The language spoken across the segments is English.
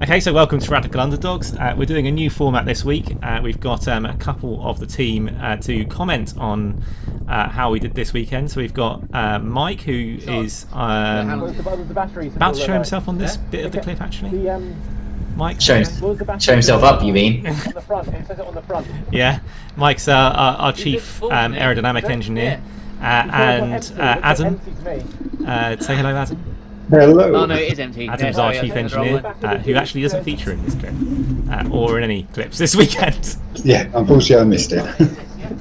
Okay, so welcome to Radical Underdogs. We're doing a new format this week. We've got a couple of the team to comment on how we did this weekend. So we've got Mike, who is about to show himself on this bit of the clip, actually. Mike, show himself up, you mean? On the front, it says it on the front. Yeah, Mike's our chief aerodynamic engineer. And Adam, say hello, Adam. Hello. Oh no, it is empty. Adam's our chief engineer, who actually doesn't feature in this clip, or in any clips this weekend. Yeah, unfortunately I missed it.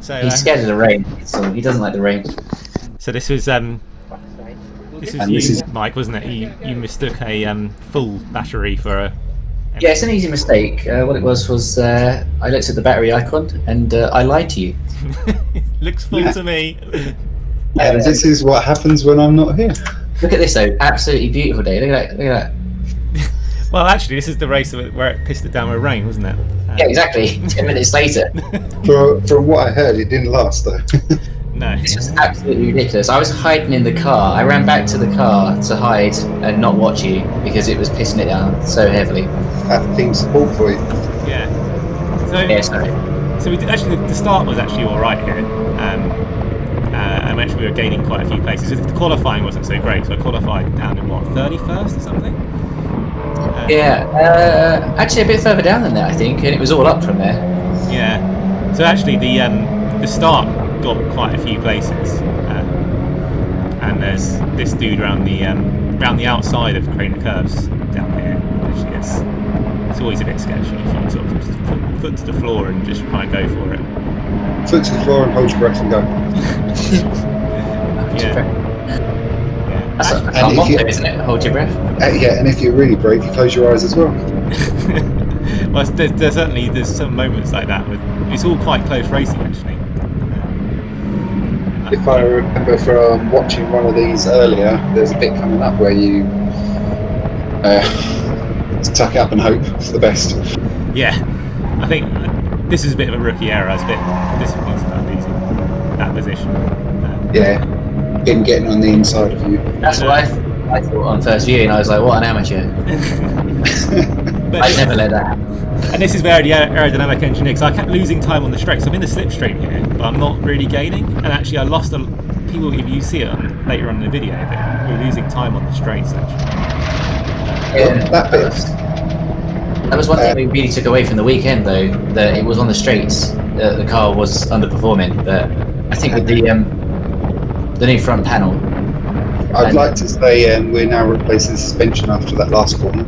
So He's scared of the rain, so he doesn't like the rain. So this was you, Mike, wasn't it? You mistook a full battery for a... Yeah, it's an easy mistake. What it was I looked at the battery icon and I lied to you. Looks full to me. Yeah, this is what happens when I'm not here. Look at this though, absolutely beautiful day. Look at that. Well, actually, this is the race where it pissed it down with rain, wasn't it? Yeah, exactly. 10 minutes later. From what I heard, it didn't last though. No. This was absolutely ridiculous. I was hiding in the car. I ran back to the car to hide and not watch you because it was pissing it down so heavily. Have team support for you. Yeah. So we did, actually the start was actually all right here. And actually we were gaining quite a few places. The qualifying wasn't so great, so I qualified down in 31st or something. Actually a bit further down than that, I think, and it was all up from there. Yeah. So actually the start got quite a few places, and there's this dude around the outside of Craner Curves down here, which it's always a bit sketchy if you sort of just put foot to the floor and just try and go for it. Foot to the floor and hold your breath and go. Yeah. That's our motto, isn't it? Hold your breath. Yeah, and if you're really brave, you close your eyes as well. Well, there's some moments like that. It's all quite close racing, actually. If I remember from watching one of these earlier, there's a bit coming up where you tuck it up and hope for the best. Yeah, I think this is a bit of a rookie error. I was a bit disappointed about losing that position. Yeah, him getting on the inside of you. That's what I thought on first view, and I was like, what an amateur. I'd never let that happen. And this is where the aerodynamic engineer, because I kept losing time on the straight. So I'm in the slipstream here, but I'm not really gaining. And actually, I lost people. If you see it later on in the video, that we're losing time on the straights. Actually, Yeah, that bit. That was one thing we really took away from the weekend, though, that it was on the straights. The car was underperforming, but I think with the new front panel. I'd like to say we're now replacing suspension after that last corner.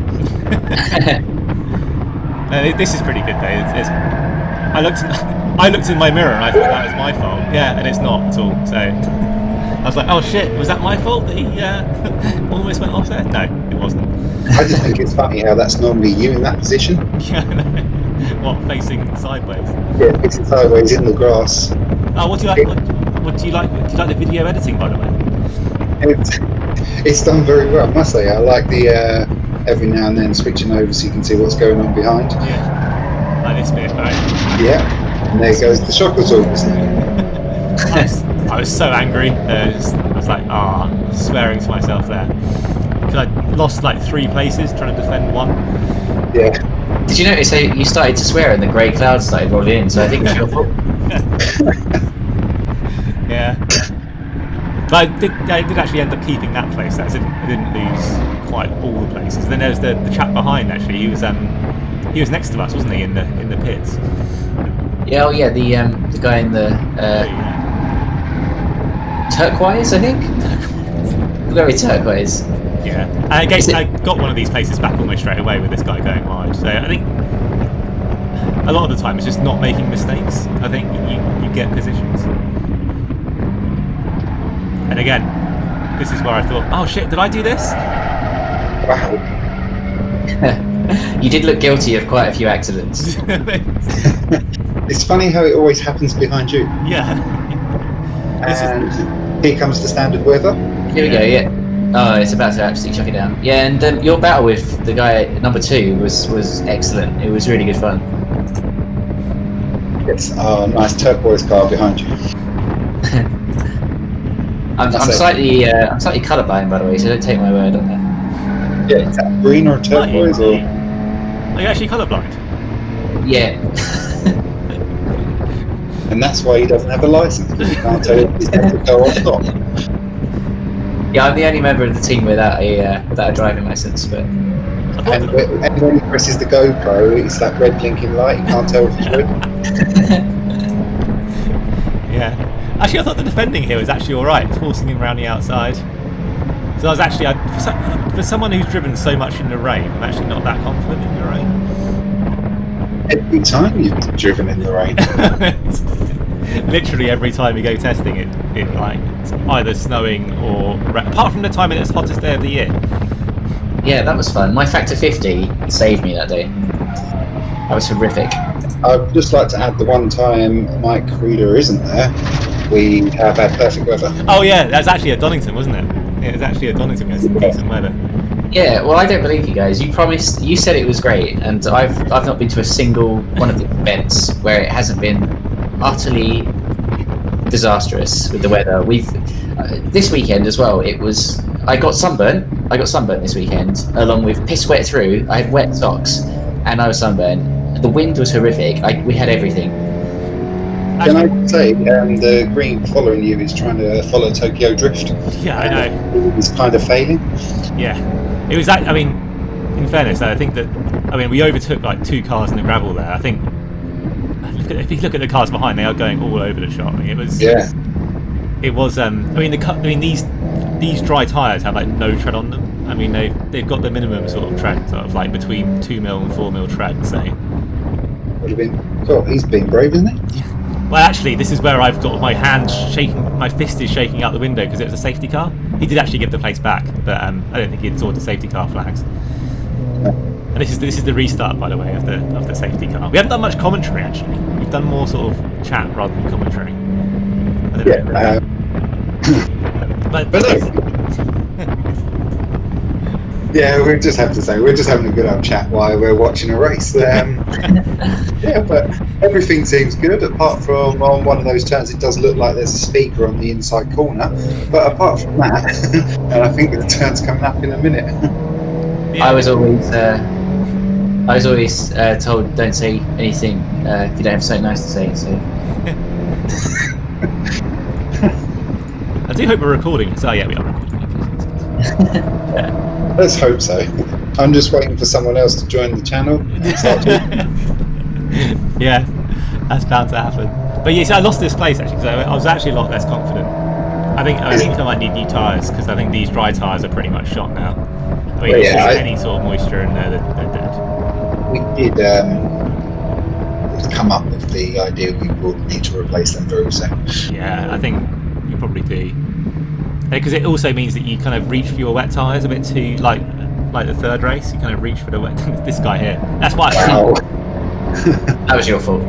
This is pretty good, though. I looked in my mirror and I thought that was my fault. Yeah, and it's not at all. So I was like, oh shit, was that my fault that he almost went off there? No, it wasn't. I just think it's funny how that's normally you in that position. Yeah, I know. What, facing sideways? Yeah, facing sideways in the grass. Oh, what do you like? What do you like? Do you like the video editing, by the way? It's done very well, I must say. I like the every now and then switching over so you can see what's going on behind. Yeah, like this bit, right? Yeah, and there goes the shock absorbers. I was so angry. I was like, swearing to myself there. Because I lost like 3 places trying to defend one. Yeah. Did you notice how you started to swear and the grey clouds started rolling in? So I think it's your fault. Yeah. But I did actually end up keeping that place. I didn't lose quite all the places. Then there's the chap behind. Actually, he was next to us, wasn't he, in the pits? Yeah, the guy in the turquoise, I think. Very turquoise. Yeah, I got one of these places back almost straight away with this guy going wide. So I think a lot of the time it's just not making mistakes. I think you get positions. And again, this is where I thought, oh shit, did I do this? Wow. You did look guilty of quite a few accidents. It's funny how it always happens behind you. Yeah. And here comes the standard weather. Here we go, yeah. Oh, it's about to absolutely chuck it down. Yeah, and your battle with the guy at number 2 was excellent. It was really good fun. Yes, nice turquoise car behind you. I'm slightly colourblind, by the way, so don't take my word on that. Yeah, is that green or turquoise or? Are you actually colourblind? Yeah. And that's why he doesn't have a license, because he can't tell if he's going to go or stop. Yeah, I'm the only member of the team without a driving license, but And when he presses the GoPro, it's that red blinking light. You can't tell if it's red. Yeah. Actually, I thought the defending here was actually all right. It's forcing him around the outside. So I was actually, for someone who's driven so much in the rain, I'm actually not that confident in the rain. Every time you've driven in the rain. Literally every time we go testing it like it's either snowing or apart from the time when it's hottest day of the year. yeah, that was fun. My factor 50 saved me that day. That was horrific. I'd just like to add the one time Mike Reeder isn't there, we have had perfect weather. Oh yeah, that's actually at Donington, wasn't it? Yeah, it was actually at Donington. It was decent weather. Yeah, well, I don't believe you guys. You said it was great, and I've not been to a single one of the events where it hasn't been utterly disastrous with the weather. We've this weekend as well. I got sunburnt this weekend, along with piss wet through. I had wet socks, and I was sunburnt. The wind was horrific. We had everything. Can I say, the green following you is trying to follow Tokyo Drift. Yeah, I know. He's kind of failing. Yeah, it was that. I mean, in fairness, I think that. I mean, we overtook like 2 cars in the gravel there. I think. If you look at the cars behind, they are going all over the shop. I mean, it was. Yeah. It was. I mean, these dry tyres have like no tread on them. I mean, they've got the minimum sort of tread, sort of like between 2 mil and 4 mil tread. So. Would have been. God, he's been brave, isn't he? Well, actually, this is where I've got my hand shaking. My fist is shaking out the window because it was a safety car. He did actually give the place back, but I don't think he'd sorted the safety car flags. And this is the restart, by the way, of the safety car. We haven't done much commentary actually. We've done more sort of chat rather than commentary. I don't know. But no. Yeah, we just have to say we're just having a good old chat while we're watching a race. Yeah, but everything seems good apart from on one of those turns. It does look like there's a speaker on the inside corner, but apart from that, and I think the turn's coming up in a minute. Yeah. I was always told don't say anything if you don't have something nice to say. So I do hope we're recording it. So yeah, we are recording it. Let's hope so. I'm just waiting for someone else to join the channel. Yeah, that's bound to happen. But yeah, so I lost this place actually because I was actually a lot less confident. I think I might need new tyres because I think these dry tyres are pretty much shot now. I mean, if there's any sort of moisture in there, they're dead. We did come up with the idea we will need to replace them very soon. Yeah, I think you probably do. Because it also means that you kind of reach for your wet tyres a bit too, like the third race. You kind of reach for the wet. This guy here. That's why. Wow. that was your fault.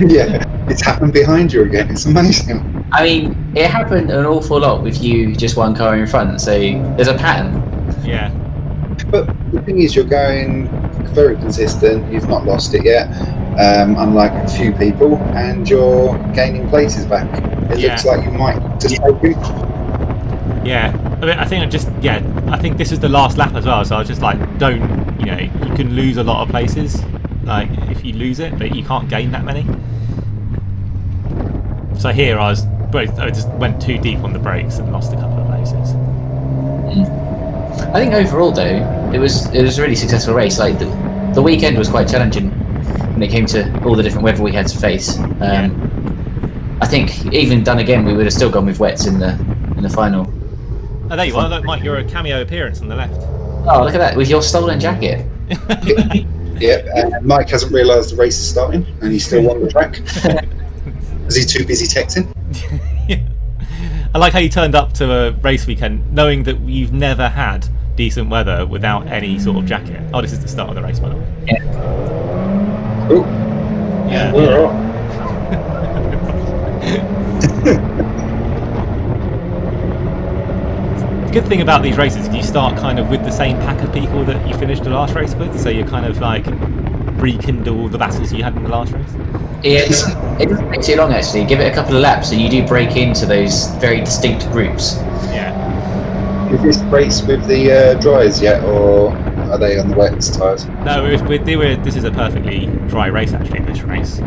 Yeah, it's happened behind you again. It's amazing. I mean, it happened an awful lot with you just one car in front. So there's a pattern. Yeah. But the thing is, you're going very consistent. You've not lost it yet, unlike a few people, and you're gaining places back. It looks like you might just take it. Yeah, I mean, I think this is the last lap as well. So I was just like, you can lose a lot of places, like if you lose it, but you can't gain that many. So here I just went too deep on the brakes and lost a couple of places. I think overall though, it was a really successful race. Like the weekend was quite challenging when it came to all the different weather we had to face. I think even done again, we would have still gone with wets in the final. Oh, there you are. Look, Mike, you're a cameo appearance on the left. Oh, look at that, with your stolen jacket. Yeah, Mike hasn't realised the race is starting and he's still on the track. Is he too busy texting? Yeah. I like how you turned up to a race weekend knowing that you've never had decent weather without any sort of jacket. Oh, this is the start of the race, by the way. Yeah. Oh, Yeah. we're off. The good thing about these races is you start kind of with the same pack of people that you finished the last race with, so you kind of like rekindle the battles you had in the last race. Yeah, it doesn't take too long actually. Give it a couple of laps and you do break into those very distinct groups. Yeah. Is this race with the dryers yet, or are they on the wet tyres? No, this is a perfectly dry race actually. This race,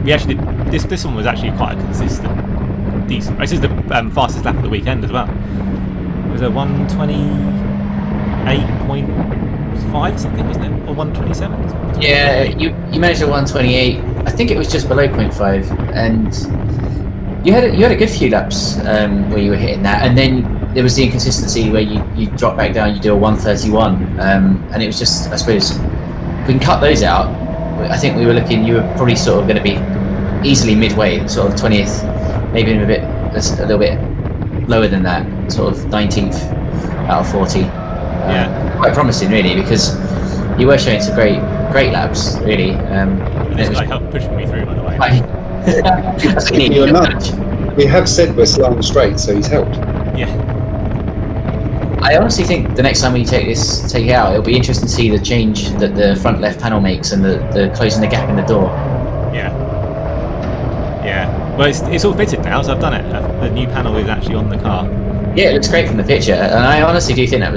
we actually did, this one was actually quite a consistent, decent. This is the fastest lap of the weekend as well. It was a 128.5 or something, wasn't it, or 127? Yeah, you managed a 128. I think it was just below 0.5, and you had a good few laps where you were hitting that, and then there was the inconsistency where you drop back down, you do a 131, and it was just, I suppose, we can cut those out. I think we were looking, you were probably sort of going to be easily midway, sort of 20th, maybe a little bit lower than that, sort of 19th out of 40. Yeah, quite promising really, because you were showing some great laps really. this guy helped pushing me through, by the way. We have said we're slow and straight, so he's helped. Yeah. I honestly think the next time we take it out, it'll be interesting to see the change that the front left panel makes and the closing the gap in the door. Yeah. Yeah. Well, it's all fitted now, so I've done it. The new panel is actually on the car. Yeah, it looks great from the picture, and I honestly do think that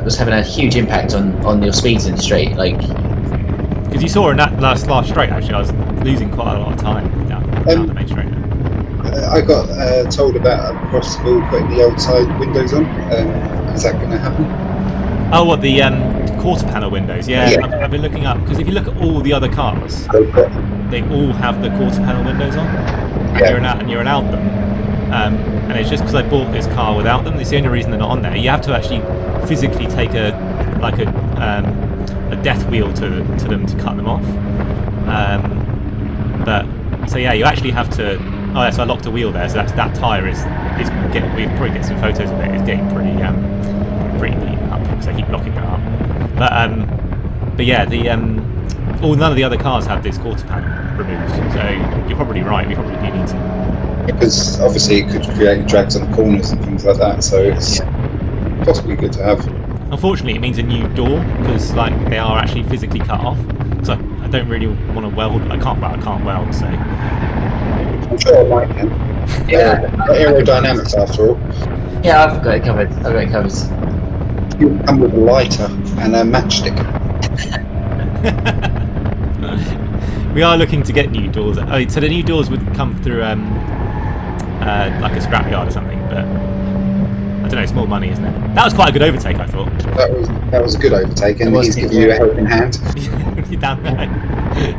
was having a huge impact on your speeds in the straight. Like, because you saw in that last straight, actually, I was losing quite a lot of time down the main straight. I got told about possible putting the old side windows on. Is that going to happen? Oh, what, the quarter panel windows? Yeah. I've been looking up, because if you look at all the other cars, they all have the quarter panel windows on, and you're allowed them. And it's just because I bought this car without them. It's the only reason they're not on there. You have to actually physically take a death wheel to them to cut them off. But so yeah, you actually have to. Oh, yeah, so I locked a wheel there. So that tyre is getting. We probably get some photos of it. It's getting pretty beaten up because I keep locking it up. But yeah, none of the other cars have this quarter panel removed. So you're probably right. We probably do need to. Because obviously it could create drags on corners and things like that, so it's possibly good to have. Unfortunately, it means a new door, because like they are actually physically cut off. So I don't really want to weld. I can't weld. So I'm sure I might can. yeah, Aerodynamics after all. yeah, I've got it covered. You come with a lighter and a matchstick. We are looking to get new doors. Oh, so the new doors would come through like a scrapyard or something, but I don't know. It's more money, isn't it? That was quite a good overtake, I thought. That was a good overtake, and he's giving you a helping hand. You're down there.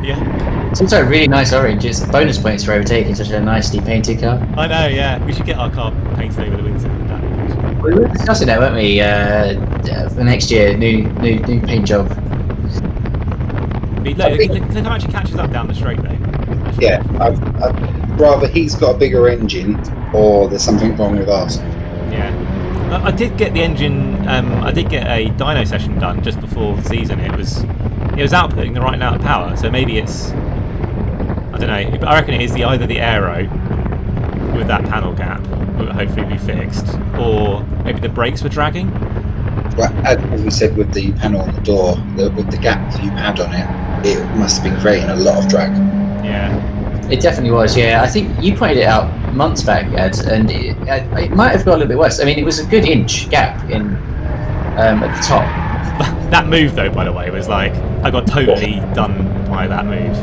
Yeah. It's also a really nice orange. It's bonus points for overtaking such a nicely painted car. I know. Yeah, we should get our car painted over the winter. We were discussing that, weren't we? For next year, new paint job. Look how much it catches up down the straight though. Yeah, I'd rather he's got a bigger engine, or there's something wrong with ours. Yeah. I did get the engine. I did get a dyno session done just before the season. It was outputting the right amount of power. So maybe it's, I don't know. I reckon it is either the aero with that panel gap will hopefully be fixed, or maybe the brakes were dragging. Well, as we said with the panel on the door, with the gap that you had on it, it must have been creating a lot of drag. Yeah. It definitely was, yeah. I think you pointed it out months back, Ed, and it might have got a little bit worse. I mean, it was a good inch gap at the top. That move, though, by the way, was like, I got totally done by that move.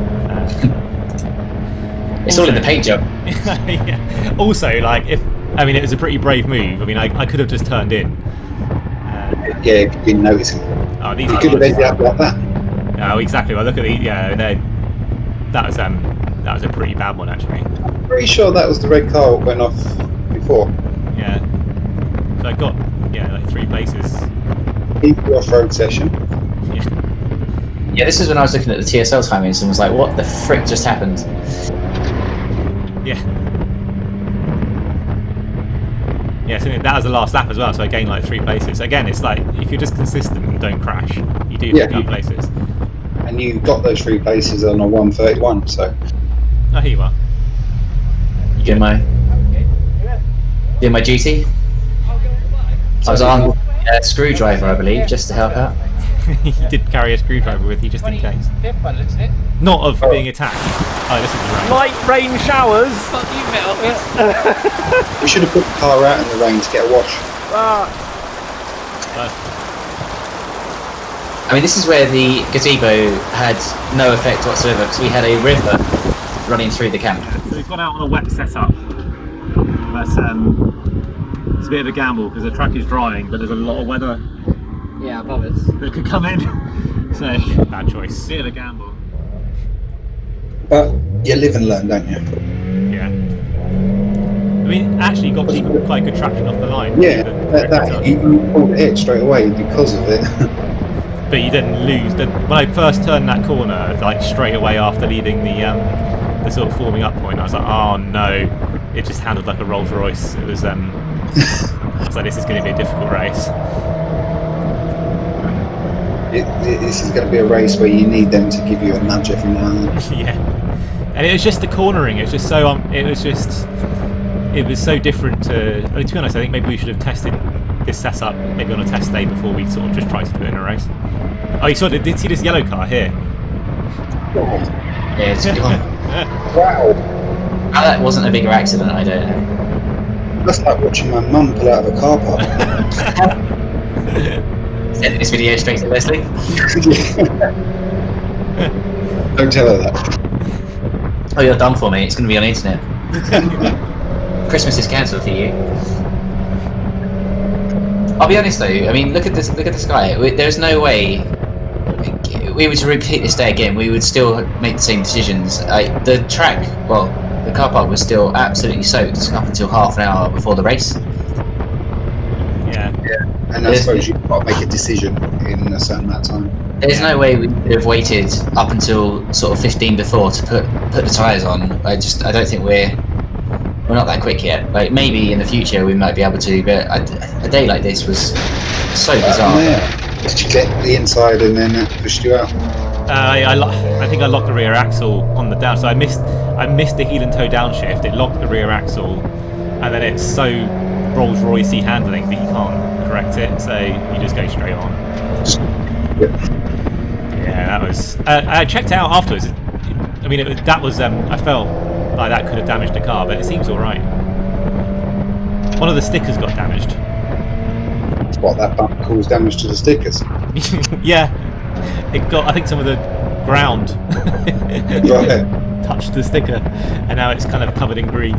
It's all in the paint job. Yeah. Also, like, it was a pretty brave move. I mean, I could have just turned in. Yeah, you didn't notice him. Oh, you could have ended up like that. Oh, exactly. Well, look at that was a pretty bad one, actually. I'm pretty sure that was the red car that went off before. Yeah. So I got like 3 places. In the off-road session. Yeah. Yeah, this is when I was looking at the TSL timings and was like, what the frick just happened? Yeah. Yeah, so that was the last lap as well, so I gained like 3 places. Again, it's like, if you're just consistent and don't crash, you do pick up places. And you got those 3 places on a 131, so... Oh, here you are. You doing my duty? I was on a screwdriver, I believe, just to help out. You did carry a screwdriver with you just in case. Not of being attacked. Oh, this is the rain. Light rain showers. Fuck you, metal. We should have put the car out in the rain to get a wash. I mean, this is where the gazebo had no effect whatsoever because we had a river running through the camp. So we've gone out on a wet setup, but it's a bit of a gamble because the track is drying, but there's a lot of weather above us that could come in. So bad choice. Bit of a gamble. But you live and learn, don't you? Yeah. I mean, actually, you got quite good traction off the line. Yeah, you pulled it straight away because of it. But you didn't lose. When I first turned that corner, like straight away after leaving the sort of forming up point, I was like, oh no! It just handled like a Rolls Royce. It was I was like, this is going to be a difficult race. This is going to be a race where you need them to give you a nudge every now and then. Yeah, and it was just the cornering. It was just so it was so different to. I mean, to be honest, I think maybe we should have tested this setup maybe on a test day before we sort of just tried to do it in a race. Oh, you did see this yellow car here? Yeah, it's gone. Wow, How that wasn't a bigger accident, I don't know. that's like watching my mum pull out of a car park. Send this video straight to Leslie. Don't tell her that. Oh, you're done for me. It's going to be on the internet. Christmas is cancelled for you. I'll be honest though. I mean, look at this. Look at the sky. There's no way we were to repeat this day again. We would still make the same decisions. The track, well, the car park was still absolutely soaked up until half an hour before the race. Yeah. And I suppose you've got to make a decision in a certain amount of time. There's no way we could have waited up until sort of 15 before to put the tyres on. I don't think we're not that quick yet. Like maybe in the future we might be able to, but a day like this was so bizarre. Did you get the inside and then that pushed you out? I think I locked the rear axle on the down. So I missed the heel and toe downshift. It locked the rear axle, and then it's so Rolls Royce-y handling that you can't correct it. So you just go straight on. Yeah, that was. I checked out afterwards. I mean, that was. I felt like that could have damaged the car, but it seems all right. One of the stickers got damaged. What, that bump caused damage to the stickers? Yeah, it got. I think some of the ground Right. touched the sticker, and now it's kind of covered in green.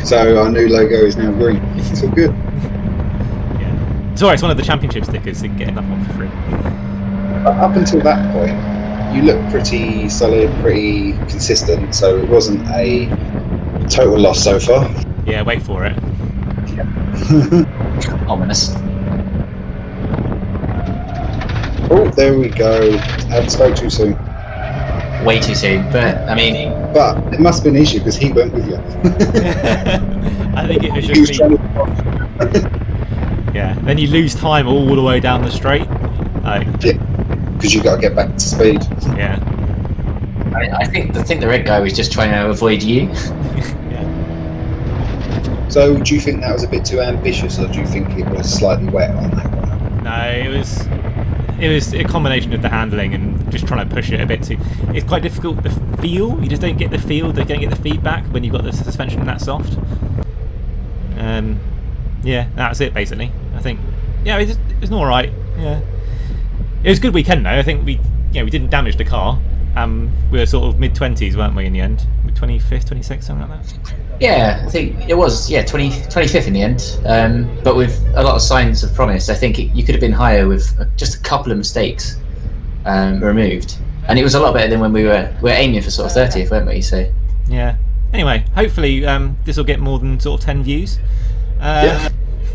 So our new logo is now green. It's all good. Yeah, it's alright. It's one of the championship stickers, so you can get another one for free. But up until that point, you looked pretty solid, pretty consistent. So it wasn't a total loss so far. Yeah, wait for it. Ominous. Oh, there we go. I spoke too soon. Way too soon, but I mean, But it must have been an issue because he went with you. I think it was He was just trying me. to... Yeah, then you lose time all the way down the straight. Yeah, because you got to get back to speed. Yeah. I think the red guy was just trying to avoid you. Yeah. So do you think that was a bit too ambitious, or do you think it was slightly wet on that one? No, it was a combination of the handling and just trying to push it a bit too. It's quite difficult to feel. You just don't get the feel. They don't get the feedback when you've got the suspension that soft. Yeah, that's it basically. I think. Yeah, it was all right. Yeah, it was a good weekend though. I think we didn't damage the car. We were sort of mid-20s, weren't we, in the end? 25th, 26th, something like that. Yeah, I think it was 25th in the end. But with a lot of signs of promise, I think you could have been higher with just a couple of mistakes removed, and it was a lot better than when we were aiming for sort of 30th, weren't we? So yeah. Anyway, hopefully this will get more than sort of 10 views. Yeah,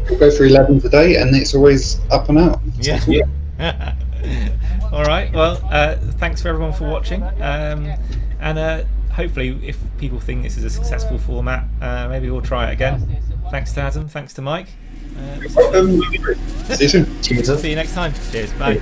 we'll go for 11 today, and it's always up and out. Yeah. All right. Well, thanks for everyone for watching, and hopefully, if people think this is a successful format, maybe we'll try it again. Thanks to Adam. Thanks to Mike. See you soon. cheers. See you next time. Cheers. Bye.